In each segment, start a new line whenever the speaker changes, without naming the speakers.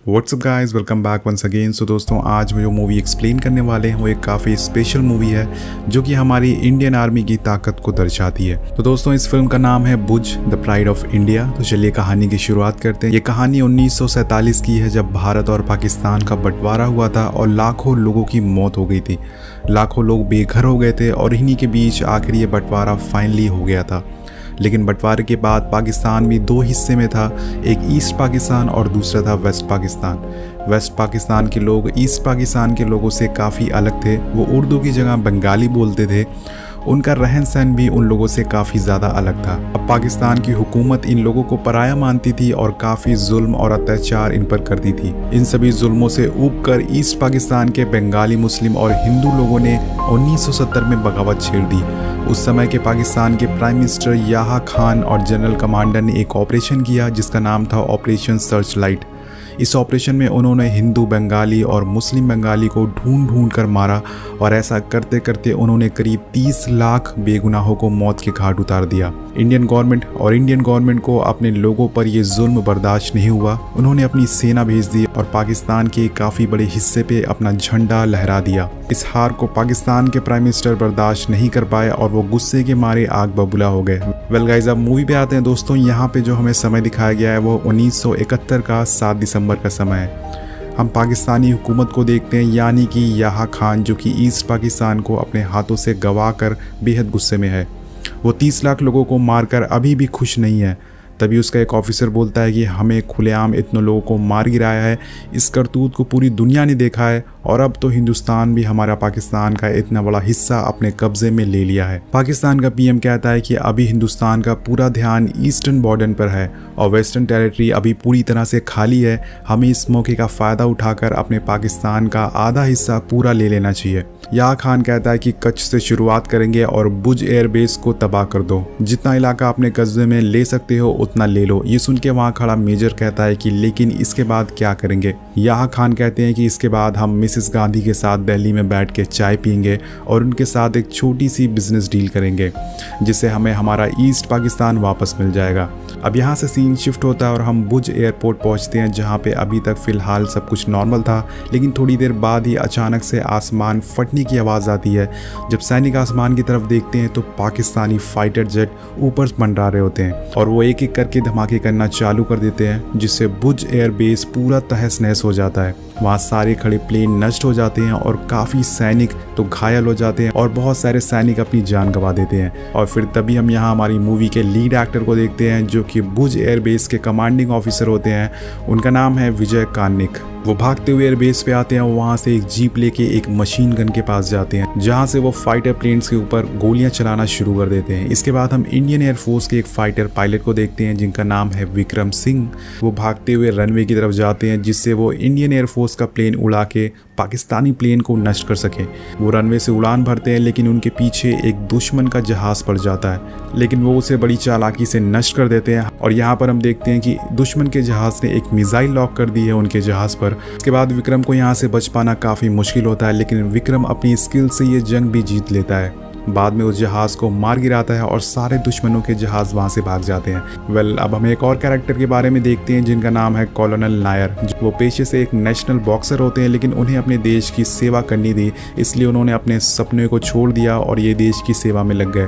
WhatsApp guys, welcome back once again. So दोस्तों, आज जो मूवी एक्सप्लेन करने वाले हैं वो एक काफ़ी स्पेशल मूवी है जो कि हमारी इंडियन आर्मी की ताकत को दर्शाती है। तो दोस्तों, इस फिल्म का नाम है बुज द प्राइड ऑफ इंडिया। तो चलिए कहानी की शुरुआत करते हैं। ये कहानी 1947 की है, जब भारत और पाकिस्तान का बंटवारा हुआ था और लाखों लोगों की मौत हो गई थी। लाखों लोग बेघर हो गए थे और इन्हीं के बीच आखिर ये बंटवारा फाइनली हो गया था। लेकिन बंटवारे के बाद पाकिस्तान भी दो हिस्से में था, एक ईस्ट पाकिस्तान और दूसरा था वेस्ट पाकिस्तान। वेस्ट पाकिस्तान के लोग ईस्ट पाकिस्तान के लोगों से काफ़ी अलग थे। वो उर्दू की जगह बंगाली बोलते थे। उनका रहन सहन भी उन लोगों से काफ़ी ज़्यादा अलग था। अब पाकिस्तान की हुकूमत इन लोगों को पराया मानती थी और काफ़ी जुल्म और अत्याचार इन पर करती थी। इन सभी जुल्मों से ऊब कर ईस्ट पाकिस्तान के बंगाली, मुस्लिम और हिंदू लोगों ने 1970 में बगावत छेड़ दी। उस समय के पाकिस्तान के प्राइम मिनिस्टर याहा खान और जनरल कमांडर ने एक ऑपरेशन किया जिसका नाम था ऑपरेशन सर्च लाइट। इस ऑपरेशन में उन्होंने हिंदू बंगाली और मुस्लिम बंगाली को ढूंढ ढूंढ कर मारा और ऐसा करते करते उन्होंने करीब 30 लाख बेगुनाहों को मौत के घाट उतार दिया। इंडियन गवर्नमेंट को अपने लोगों पर यह जुल्म बर्दाश्त नहीं हुआ। उन्होंने अपनी सेना भेज दी और पाकिस्तान के काफ़ी बड़े हिस्से पे अपना झंडा लहरा दिया। इस हार को पाकिस्तान के प्राइम मिनिस्टर बर्दाश्त नहीं कर पाए और वो गुस्से के मारे आग बबूला हो गए। वेल गाइस, अब मूवी पे आते हैं दोस्तों। यहाँ पे जो हमें समय दिखाया गया है वो 1971 का 7 दिसंबर का समय है। हम पाकिस्तानी हुकूमत को देखते हैं, यानी कि याहा खान, जो कि ईस्ट पाकिस्तान को अपने हाथों से गवा कर बेहद गुस्से में है। वो 30 लाख लोगों को मारकर अभी भी खुश नहीं है। तभी उसका एक ऑफिसर बोलता है कि हमें खुलेआम इतने लोगों को मार गिराया है, इस करतूत को पूरी दुनिया ने देखा है और अब तो हिंदुस्तान भी हमारा पाकिस्तान का इतना बड़ा हिस्सा अपने कब्जे में ले लिया है। पाकिस्तान का पीएम कहता है कि अभी हिंदुस्तान का पूरा ध्यान ईस्टर्न बॉर्डर पर है और वेस्टर्न टेरिटरी अभी पूरी तरह से खाली है। हमें इस मौके का फ़ायदा उठाकर अपने पाकिस्तान का आधा हिस्सा पूरा ले लेना चाहिए। याहा खान कहता है कि कच्छ से शुरुआत करेंगे और बुज एयरबेस को तबाह कर दो। जितना इलाका अपने कब्जे में ले सकते हो उतना ले लो। ये सुन के वहाँ खड़ा मेजर कहता है कि लेकिन इसके बाद क्या करेंगे। याहा खान कहते हैं कि इसके बाद हम मिसेस गांधी के साथ दिल्ली में बैठ के चाय पियेंगे और उनके साथ एक छोटी सी बिजनेस डील करेंगे जिससे हमें हमारा ईस्ट पाकिस्तान वापस मिल जाएगा। अब यहाँ से सीन शिफ्ट होता है और हम बुज एयरपोर्ट पहुँचते हैं, जहाँ पे अभी तक फ़िलहाल सब कुछ नॉर्मल था। लेकिन थोड़ी देर बाद ही अचानक से आसमान फटने की आवाज़ आती है। जब सैनिक आसमान की तरफ देखते हैं तो पाकिस्तानी फाइटर जेट ऊपर मंडरा रहे होते हैं और वो एक एक करके धमाके करना चालू कर देते हैं, जिससे बुज एयरबेस पूरा तहस नहस हो जाता है। वहाँ सारे खड़े प्लेन नष्ट हो जाते हैं और काफ़ी सैनिक तो घायल हो जाते हैं और बहुत सारे सैनिक अपनी जान गंवा देते हैं। और फिर तभी हम यहाँ हमारी मूवी के लीड एक्टर को देखते हैं, जो कि बुज एयरबेस के कमांडिंग ऑफिसर होते हैं। उनका नाम है विजय कानिक। वो भागते हुए एयरबेस पे आते हैं और वहाँ से एक जीप लेके एक मशीन गन के पास जाते हैं, जहाँ से वो फाइटर प्लेन्स के ऊपर गोलियां चलाना शुरू कर देते हैं। इसके बाद हम इंडियन एयरफोर्स के एक फाइटर पायलट को देखते हैं जिनका नाम है विक्रम सिंह। वो भागते हुए रनवे की तरफ जाते हैं जिससे वो इंडियन एयरफोर्स का प्लेन उड़ा के पाकिस्तानी प्लेन को नष्ट कर सके। वो रनवे से उड़ान भरते हैं, लेकिन उनके पीछे एक दुश्मन का जहाज पड़ जाता है, लेकिन वो उसे बड़ी चालाकी से नष्ट कर देते हैं। और यहाँ पर हम देखते हैं कि दुश्मन के जहाज ने एक मिसाइल लॉक कर दी है उनके जहाज पर। इसके बाद विक्रम को यहाँ से बच पाना काफ़ी मुश्किल होता है, लेकिन विक्रम अपनी स्किल से ये जंग भी जीत लेता है। बाद में उस जहाज़ को मार गिराता है और सारे दुश्मनों के जहाज़ वहाँ से भाग जाते हैं। वेल, अब हम एक और कैरेक्टर के बारे में देखते हैं जिनका नाम है कॉलोनल नायर। वो पेशे से एक नेशनल बॉक्सर होते हैं, लेकिन उन्हें अपने देश की सेवा करनी थी, इसलिए उन्होंने अपने सपने को छोड़ दिया और ये देश की सेवा में लग गए।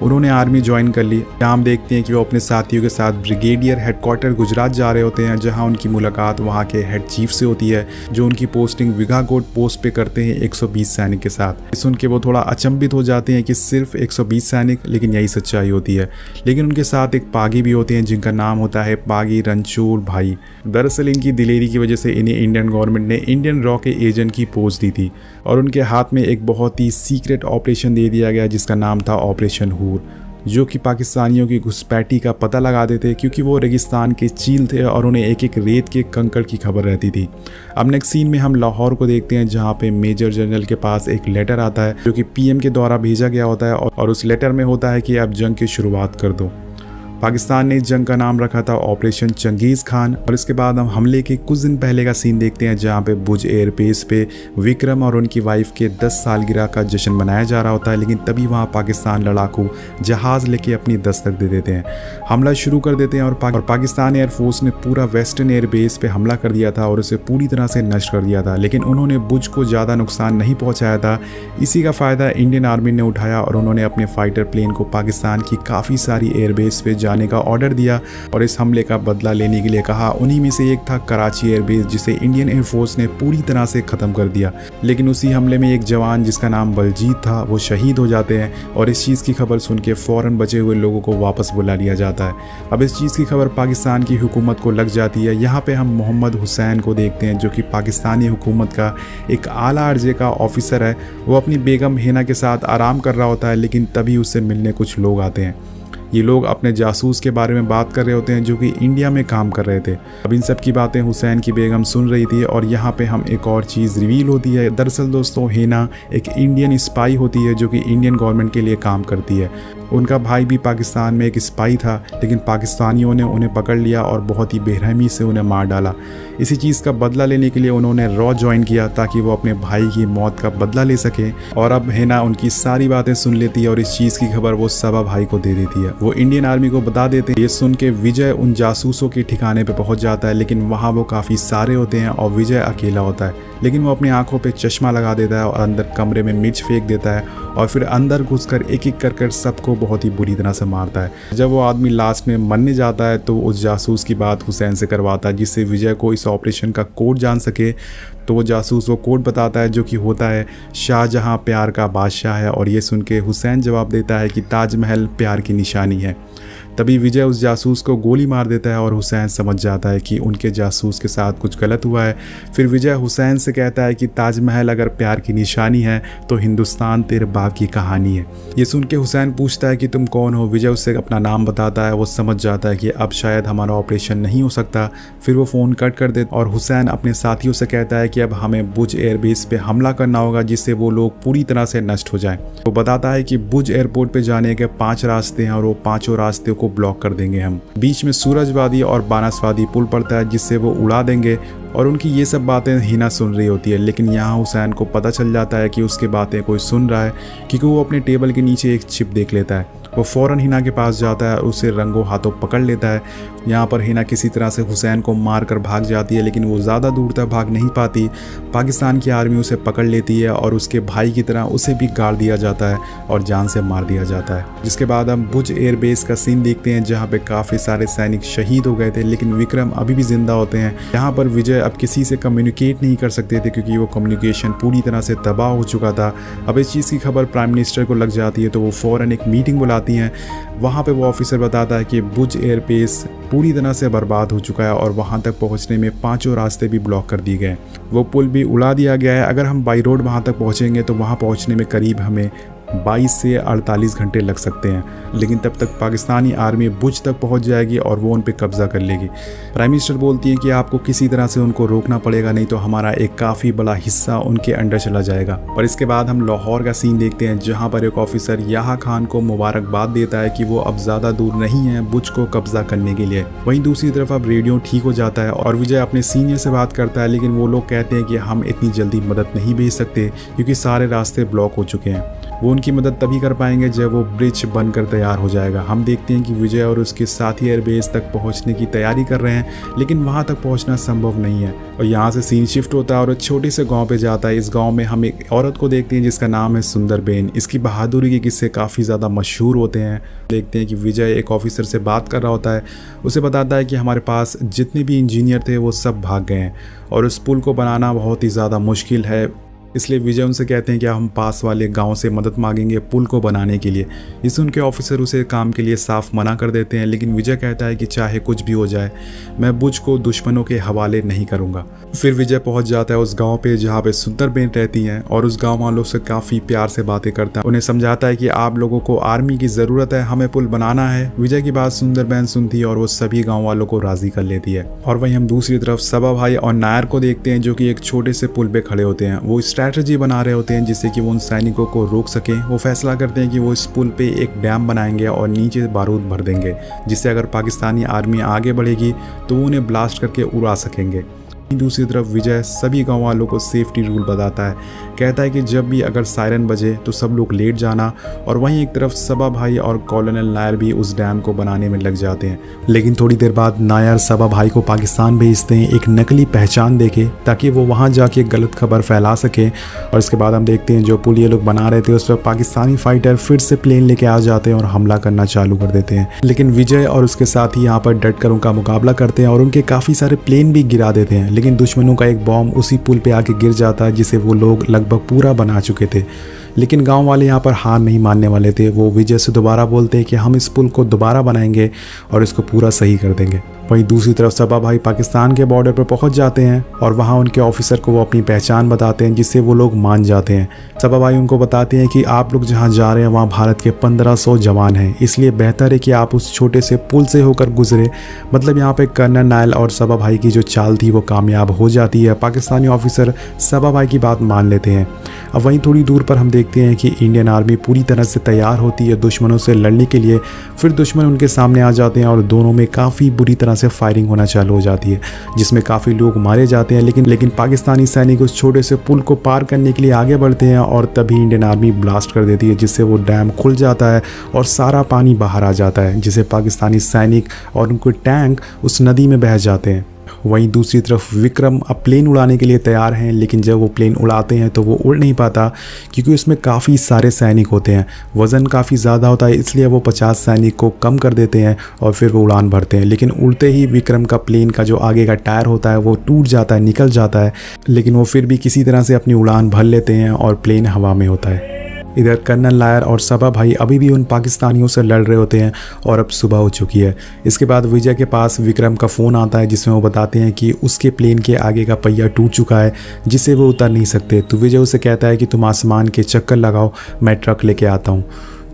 उन्होंने आर्मी ज्वाइन कर ली। यहाँ हम देखते हैं कि वो अपने साथियों के साथ ब्रिगेडियर हेडक्वार्टर गुजरात जा रहे होते हैं, जहाँ उनकी मुलाकात वहाँ के हेड चीफ से होती है, जो उनकी पोस्टिंग विघाकोट पोस्ट पे करते हैं 120 सैनिक के साथ। सुन के वो थोड़ा अचंभित हो जाते हैं कि सिर्फ 120 सैनिक, लेकिन यही सच्चाई होती है। लेकिन उनके साथ एक पागी भी होते हैं जिनका नाम होता है पागी रणछोड़ भाई। दरअसल इनकी दिलेरी की वजह से इन्हें इंडियन गवर्नमेंट ने इंडियन रॉ के एजेंट की पोस्ट दी थी और उनके हाथ में एक बहुत ही सीक्रेट ऑपरेशन दे दिया गया जिसका नाम था ऑपरेशन हूर, जो कि पाकिस्तानियों की घुसपैठी का पता लगाते थे, क्योंकि वो रेगिस्तान के चील थे और उन्हें एक एक रेत के कंकड़ की खबर रहती थी। अब नेक्स्ट सीन में हम लाहौर को देखते हैं, जहाँ पे मेजर जनरल के पास एक लेटर आता है जो कि पीएम के द्वारा भेजा गया होता है और उस लेटर में होता है कि अब जंग की शुरुआत कर दो। पाकिस्तान ने इस जंग का नाम रखा था ऑपरेशन चंगेज़ खान। और इसके बाद हम हमले के कुछ दिन पहले का सीन देखते हैं जहाँ पे भुज एयरबेस पे विक्रम और उनकी वाइफ के 10 सालगिरह का जश्न मनाया जा रहा होता है, लेकिन तभी वहाँ पाकिस्तान लड़ाकू जहाज़ लेके अपनी दस्तक दे देते हैं, हमला शुरू कर देते हैं। और पाकिस्तान एयरफोर्स ने पूरा वेस्टर्न एयरबेस पे हमला कर दिया था और उसे पूरी तरह से नष्ट कर दिया था, लेकिन उन्होंने भुज को ज़्यादा नुकसान नहीं पहुँचाया था। इसी का फ़ायदा इंडियन आर्मी ने उठाया और उन्होंने अपने फाइटर प्लेन को पाकिस्तान की काफ़ी सारी एयरबेस पे जाने का ऑर्डर दिया और इस हमले का बदला लेने के लिए कहा। उन्हीं में से एक था कराची एयरबेस, जिसे इंडियन एयरफोर्स ने पूरी तरह से ख़त्म कर दिया। लेकिन उसी हमले में एक जवान जिसका नाम बलजीत था वो शहीद हो जाते हैं और इस चीज़ की खबर सुन के फ़ौरन बचे हुए लोगों को वापस बुला लिया जाता है। अब इस चीज़ की खबर पाकिस्तान की हुकूमत को लग जाती है। यहाँ पे हम मोहम्मद हुसैन को देखते हैं जो कि पाकिस्तानी हुकूमत का एक आला दर्जे का ऑफिसर है। वो अपनी बेगम हिना के साथ आराम कर रहा होता है, लेकिन तभी उससे मिलने कुछ लोग आते हैं। ये लोग अपने जासूस के बारे में बात कर रहे होते हैं जो कि इंडिया में काम कर रहे थे। अब इन सब की बातें हुसैन की बेगम सुन रही थी और यहाँ पे हम एक और चीज़ रिवील होती है। दरअसल दोस्तों हिना एक इंडियन स्पाई होती है जो कि इंडियन गवर्नमेंट के लिए काम करती है। उनका भाई भी पाकिस्तान में एक स्पाई था, लेकिन पाकिस्तानियों ने उन्हें पकड़ लिया और बहुत ही बेरहमी से उन्हें मार डाला। इसी चीज़ का बदला लेने के लिए उन्होंने रॉ ज्वाइन किया ताकि वो अपने भाई की मौत का बदला ले सके। और अब हिना उनकी सारी बातें सुन लेती है और इस चीज़ की खबर वो सबा भाई को दे देती है। वो इंडियन आर्मी को बता देते हैं। ये सुन के विजय उन जासूसों के ठिकाने पे पहुंच जाता है, लेकिन वहाँ वो काफ़ी सारे होते हैं और विजय अकेला होता है। लेकिन वो अपनी आंखों पे चश्मा लगा देता है और अंदर कमरे में मिर्च फेंक देता है और फिर अंदर घुसकर एक एक कर सबको बहुत ही बुरी तरह से मारता है। जब वो आदमी लास्ट में मरने जाता है तो उस जासूस की बात हुसैन से करवाता है जिससे विजय को इस ऑपरेशन का कोड जान सके। तो वो जासूस वो कोड बताता है जो कि होता है शाहजहां प्यार का बादशाह है, और ये सुन के हुसैन जवाब देता है कि ताजमहल प्यार की निशानी है। तभी विजय उस जासूस को गोली मार देता है और हुसैन समझ जाता है कि उनके जासूस के साथ कुछ गलत हुआ है। फिर विजय हुसैन से कहता है कि ताजमहल अगर प्यार की निशानी है तो हिंदुस्तान तेरे बाप की कहानी है। ये सुन के हुसैन पूछता है कि तुम कौन हो। विजय उससे अपना नाम बताता है। वो समझ जाता है कि अब शायद हमारा ऑपरेशन नहीं हो सकता। फिर वो फ़ोन कट कर देता और हुसैन अपने साथियों से कहता है कि अब हमें भुज एयरबेस पे हमला करना होगा जिससे वो लोग पूरी तरह से नष्ट हो जाएं। वो बताता है कि भुज एयरपोर्ट पे जाने के 5 रास्ते हैं और वो 5 रास्ते को ब्लॉक कर देंगे हम। बीच में सूरजवादी और बानसवादी पुल पड़ता है जिससे वो उड़ा देंगे। और उनकी ये सब बातें हिना सुन रही होती है, लेकिन यहाँ हुसैन को पता चल जाता है कि उसकी बातें कोई सुन रहा है, क्योंकि वो अपने टेबल के नीचे एक चिप देख लेता है। वो फ़ौरन हिना के पास जाता है और उसे रंगों हाथों पकड़ लेता है। यहाँ पर हिना किसी तरह से हुसैन को मार कर भाग जाती है, लेकिन वो ज़्यादा दूर तक भाग नहीं पाती। पाकिस्तान की आर्मी उसे पकड़ लेती है और उसके भाई की तरह उसे भी गाड़ दिया जाता है और जान से मार दिया जाता है। जिसके बाद हम भुज एयरबेस का सीन देखते हैं जहाँ पे काफ़ी सारे सैनिक शहीद हो गए थे, लेकिन विक्रम अभी भी जिंदा होते हैं। यहाँ पर विजय अब किसी से कम्युनिकेट नहीं कर सकते थे क्योंकि वो कम्युनिकेशन पूरी तरह से तबाह हो चुका था। अब इस चीज़ की खबर प्राइम मिनिस्टर को लग जाती है तो वो फ़ौरन एक मीटिंग बुलाती हैं। वहाँ पे वो ऑफिसर बताता है कि भुज एयरबेस पूरी तरह से बर्बाद हो चुका है और वहाँ तक पहुँचने में 5 रास्ते भी ब्लॉक कर दिए गए। वो पुल भी उड़ा दिया गया है। अगर हम बाई रोड वहाँ तक पहुँचेंगे तो वहाँ पहुँचने में करीब हमें 22 से 48 घंटे लग सकते हैं, लेकिन तब तक पाकिस्तानी आर्मी भुज तक पहुंच जाएगी और वो उन पे कब्जा कर लेगी। प्राइम मिनिस्टर बोलती है कि आपको किसी तरह से उनको रोकना पड़ेगा, नहीं तो हमारा एक काफ़ी बड़ा हिस्सा उनके अंडर चला जाएगा। और इसके बाद हम लाहौर का सीन देखते हैं जहां पर एक ऑफिसर याहा खान को मुबारकबाद देता है कि वो अब ज़्यादा दूर नहीं है भुज को कब्जा करने के लिए। वहीं दूसरी तरफ अब रेडियो ठीक हो जाता है और विजय अपने सीनियर से बात करता है, लेकिन वो लोग कहते हैं कि हम इतनी जल्दी मदद नहीं भेज सकते क्योंकि सारे रास्ते ब्लॉक हो चुके हैं। वो उनकी मदद तभी कर पाएंगे जब वो ब्रिज बनकर तैयार हो जाएगा। हम देखते हैं कि विजय और उसके साथी एयरबेस तक पहुंचने की तैयारी कर रहे हैं, लेकिन वहां तक पहुंचना संभव नहीं है। और यहाँ से सीन शिफ्ट होता है और एक छोटे से गांव पे जाता है। इस गांव में हम एक औरत को देखते हैं जिसका नाम है सुंदरबेन। इसकी बहादुरी के किस्से काफ़ी ज़्यादा मशहूर होते हैं। देखते हैं कि विजय एक ऑफिसर से बात कर रहा होता है। उसे बताता है कि हमारे पास जितने भी इंजीनियर थे वो सब भाग गए हैं और उस पुल को बनाना बहुत ही ज़्यादा मुश्किल है, इसलिए विजय उनसे कहते हैं कि हम पास वाले गांव से मदद मांगेंगे पुल को बनाने के लिए। इस उनके ऑफिसर उसे काम के लिए साफ मना कर देते हैं, लेकिन विजय कहता है कि चाहे कुछ भी हो जाए मैं भुज को दुश्मनों के हवाले नहीं करूंगा। फिर विजय पहुंच जाता है उस गांव पे जहां पे सुंदरबेन रहती हैं और उस गांव वालों से काफ़ी प्यार से बातें करता है। उन्हें समझाता है कि आप लोगों को आर्मी की ज़रूरत है, हमें पुल बनाना है। विजय की बात सुंदरबेन सुनती है और वो सभी गाँव वालों को राज़ी कर लेती है। और वहीं हम दूसरी तरफ सबा भाई और नायर को देखते हैं जो कि एक छोटे से पुल पे खड़े होते हैं। वो इस स्ट्रैटेजी बना रहे होते हैं जिससे कि वो उन सैनिकों को रोक सकें। वो फैसला करते हैं कि वो इस पुल पे एक डैम बनाएंगे और नीचे बारूद भर देंगे, जिससे अगर पाकिस्तानी आर्मी आगे बढ़ेगी तो वो उन्हें ब्लास्ट करके उड़ा सकेंगे। दूसरी तरफ विजय सभी गांव वालों को सेफ्टी रूल बताता है, कहता है कि जब भी अगर सायरन बजे तो सब लोग लेट जाना। और वहीं एक तरफ सबा भाई और कॉलोनल नायर भी उस डैम को बनाने में लग जाते हैं। लेकिन थोड़ी देर बाद नायर सबा भाई को पाकिस्तान भेजते हैं एक नकली पहचान देके, ताकि वो वहां जाके गलत खबर फैला सके। और इसके बाद हम देखते हैं जो पुल ये लोग बना रहे थे उस पर पाकिस्तानी फाइटर फिर से प्लेन लेके आ जाते हैं और हमला करना चालू कर देते हैं। लेकिन विजय और उसके साथ ही यहाँ पर डट कर उनका मुकाबला करते हैं और उनके काफ़ी सारे प्लेन भी गिरा देते हैं। लेकिन दुश्मनों का एक बॉम्ब उसी पुल पे आके गिर जाता है जिसे वो लोग लगभग पूरा बना चुके थे। लेकिन गांव वाले यहाँ पर हार नहीं मानने वाले थे। वो विजय से दोबारा बोलते हैं कि हम इस पुल को दोबारा बनाएंगे और इसको पूरा सही कर देंगे। वहीं दूसरी तरफ सबा भाई पाकिस्तान के बॉर्डर पर पहुंच जाते हैं और वहां उनके ऑफिसर को वो अपनी पहचान बताते हैं, जिससे वो लोग मान जाते हैं। सबा भाई उनको बताते हैं कि आप लोग जहां जा रहे हैं वहां भारत के 1500 जवान हैं, इसलिए बेहतर है कि आप उस छोटे से पुल से होकर गुजरे। मतलब यहाँ पे कर्नल नायल और सबा भाई की जो चाल थी वो कामयाब हो जाती है। पाकिस्तानी ऑफिसर सबा भाई की बात मान लेते हैं। अब वहीं थोड़ी दूर पर हम देखते हैं कि इंडियन आर्मी पूरी तरह से तैयार होती है दुश्मनों से लड़ने के लिए। फिर दुश्मन उनके सामने आ जाते हैं और दोनों में काफ़ी बुरी तरह से फायरिंग होना चालू हो जाती है, जिसमें काफ़ी लोग मारे जाते हैं। लेकिन पाकिस्तानी सैनिक उस छोटे से पुल को पार करने के लिए आगे बढ़ते हैं और तभी इंडियन आर्मी ब्लास्ट कर देती है, जिससे वो डैम खुल जाता है और सारा पानी बाहर आ जाता है, जिससे पाकिस्तानी सैनिक और उनके टैंक उस नदी में बह जाते हैं। वहीं दूसरी तरफ विक्रम अब प्लेन उड़ाने के लिए तैयार हैं, लेकिन जब वो प्लेन उड़ाते हैं तो वो उड़ नहीं पाता, क्योंकि उसमें काफ़ी सारे सैनिक होते हैं। वज़न काफ़ी ज़्यादा होता है, इसलिए वो 50 सैनिक को कम कर देते हैं और फिर वो उड़ान भरते हैं। लेकिन उड़ते ही विक्रम का प्लेन का जो आगे का टायर होता है वो टूट जाता है, निकल जाता है। लेकिन वो फिर भी किसी तरह से अपनी उड़ान भर लेते हैं और प्लेन हवा में होता है। इधर कर्नल नायर और सबा भाई अभी भी उन पाकिस्तानियों से लड़ रहे होते हैं और अब सुबह हो चुकी है। इसके बाद विजय के पास विक्रम का फ़ोन आता है, जिसमें वो बताते हैं कि उसके प्लेन के आगे का पहिया टूट चुका है, जिससे वो उतर नहीं सकते। तो विजय उसे कहता है कि तुम आसमान के चक्कर लगाओ, मैं ट्रक लेके आता हूँ।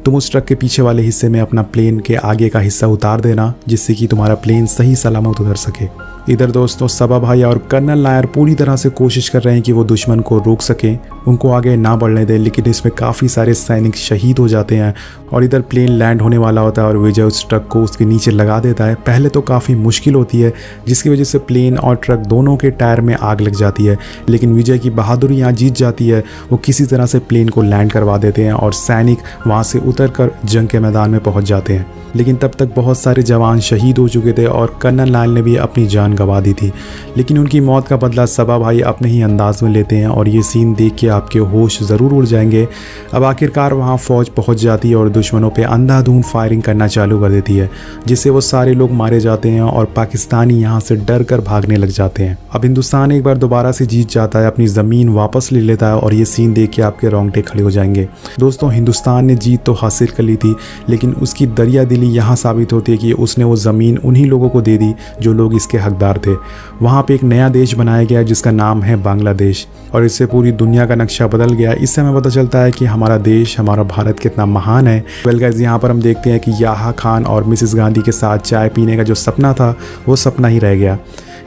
तुम उस ट्रक के पीछे वाले हिस्से में अपना प्लेन के आगे का हिस्सा उतार देना, जिससे कि तुम्हारा प्लेन सही सलामत उतर सके। इधर दोस्तों सबा भाई और कर्नल नायर पूरी तरह से कोशिश कर रहे हैं कि वो दुश्मन को रोक सकें, उनको आगे ना बढ़ने दें। लेकिन इसमें काफ़ी सारे सैनिक शहीद हो जाते हैं और इधर प्लेन लैंड होने वाला होता है और विजय उस ट्रक को उसके नीचे लगा देता है। पहले तो काफ़ी मुश्किल होती है, जिसकी वजह से प्लेन और ट्रक दोनों के टायर में आग लग जाती है। लेकिन विजय की बहादुरी यहाँ जीत जाती है। वो किसी तरह से प्लेन को लैंड करवा देते हैं और सैनिक वहाँ से उतर कर जंग के मैदान में पहुँच जाते हैं। लेकिन तब तक बहुत सारे जवान शहीद हो चुके थे और कर्नल नायल ने भी अपनी जान गंवा दी थी। लेकिन उनकी मौत का बदला सबा भाई अपने ही अंदाज में लेते हैं और ये सीन देख के आपके होश ज़रूर उड़ जाएंगे। अब आखिरकार वहाँ फ़ौज पहुँच जाती है और दुश्मनों पे अंधाधुंध फायरिंग करना चालू कर देती है, जिससे वो सारे लोग मारे जाते हैं और पाकिस्तानी यहाँ से डर कर भागने लग जाते हैं। अब हिंदुस्तान एक बार दोबारा से जीत जाता है, अपनी ज़मीन वापस ले लेता है और ये सीन देख के आपके रोंगटे खड़े हो जाएंगे। दोस्तों हिंदुस्तान ने जीत तो हासिल कर ली थी, लेकिन उसकी दरिया दिली यहाँ साबित होती है कि उसने वो ज़मीन उन्हीं लोगों को दे दी जो लोग इसके हकदार थे। वहाँ पे एक नया देश बनाया गया जिसका नाम है बांग्लादेश, और इससे पूरी दुनिया का नक्शा बदल गया। इससे हमें पता चलता है कि हमारा देश, हमारा भारत कितना महान है। वेल गाइस, यहाँ पर हम देखते हैं कि याहा खान और मिसेस गांधी के साथ चाय पीने का जो सपना था वो सपना ही रह गया।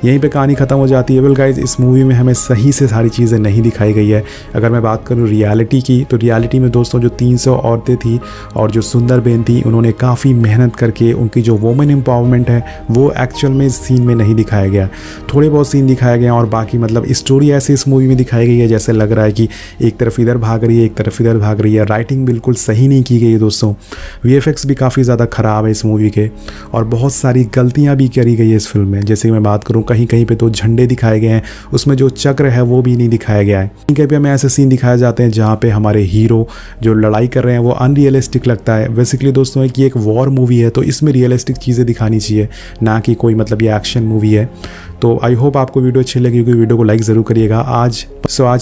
यहीं पे कहानी ख़त्म हो जाती है। वेल गाइस, इस मूवी में हमें सही से सारी चीज़ें नहीं दिखाई गई है। अगर मैं बात करूँ रियलिटी की, तो रियलिटी में दोस्तों जो 300 औरतें थी और जो सुंदर बेन थी, उन्होंने काफ़ी मेहनत करके उनकी जो वुमेन एम्पावरमेंट है वो एक्चुअल में इस सीन में नहीं दिखाया गया। थोड़े बहुत सीन दिखाए गए हैं और बाकी मतलब स्टोरी ऐसे इस मूवी में दिखाई गई है जैसे लग रहा है कि एक तरफ इधर भाग रही है, एक तरफ इधर भाग रही है। राइटिंग बिल्कुल सही नहीं की गई है दोस्तों। VFX भी काफ़ी ज़्यादा ख़राब है इस मूवी के, और बहुत सारी गलतियाँ भी करी गई है इस फिल्म में। जैसे मैं बात करूँ, कहीं कहीं पे तो झंडे दिखाए गए हैं, उसमें जो चक्र है वो भी नहीं दिखाया गया है। कहीं पे हमें ऐसे सीन दिखाए जाते हैं जहाँ पे हमारे हीरो जो लड़ाई कर रहे हैं वो अनरियलिस्टिक लगता है। बेसिकली दोस्तों कि एक वॉर मूवी है तो इसमें रियलिस्टिक चीज़ें दिखानी चाहिए, ना कि कोई मतलब ये एक्शन मूवी है। तो आई होप आपको वीडियो अच्छी लगी होगी। वीडियो को लाइक ज़रूर करिएगा। आज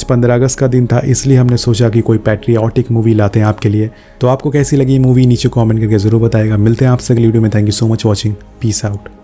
15 अगस्त का दिन था, इसलिए हमने सोचा कि कोई पैट्रियाटिक मूवी लाते हैं आपके लिए। तो आपको कैसी लगी मूवी नीचे कमेंट करके ज़रूर बताएगा। मिलते हैं आपसे अगली वीडियो में। Thank you so much watching. Peace out.